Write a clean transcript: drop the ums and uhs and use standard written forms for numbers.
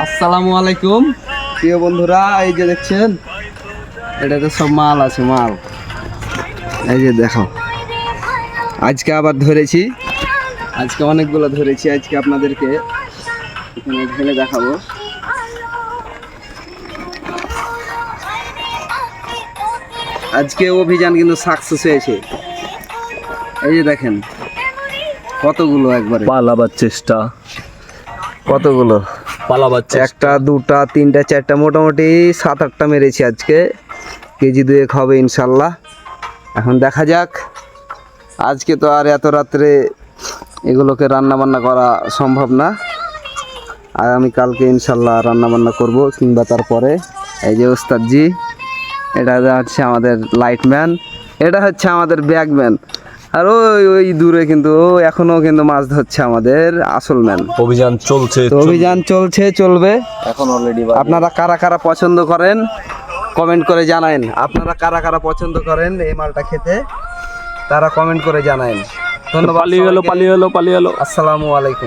আসসালামু আলাইকুম প্রিয় বন্ধুরা, এই যে দেখছেন এটাতে সব মাল আছে, মাল এই যে দেখো। আজকে আবার ধরেছি, আজকে অনেকগুলো ধরেছি, আজকে আপনাদেরকে এখানে ঢেলে দেখাবো। আজকে অভিযান কিন্তু সাকসেস হয়েছে। এই যে দেখেন কতগুলো, একবারে পালাবার চেষ্টা, কতগুলো, পালাবার চেষ্টা। একটা দুটা তিনটা চারটা, মোটামুটি 7-8টা মেরেছি আজকে। কেজি 2 হবে ইনশাল্লাহ। এখন দেখা যাক, আজকে তো আর এত রাত্রে এগুলোকে রান্না বান্না করা সম্ভব না, আর আমি কালকে ইনশাল্লাহ রান্না বান্না করব, কিংবা তারপরে। এই যে ওস্তাদজি, এটা হচ্ছে আমাদের লাইটম্যান, এটা হচ্ছে আমাদের ব্যাগম্যান, আর ওই ওই দূরে কিন্তু এখনো কিন্তু মাছ ধরছে আমাদের আসল ম্যান। অভিযান চলছে, তো অভিযান চলছে, চলবে। এখন অলরেডি আপনারা কারা কারা পছন্দ করেন কমেন্ট করে জানায়েন। আপনারা কারা কারা পছন্দ করেন এই মালটা খেতে, তারা কমেন্ট করে জানায়েন। ধন্যবাদ। পালিয়ে গেল। আসসালামু আলাইকুম।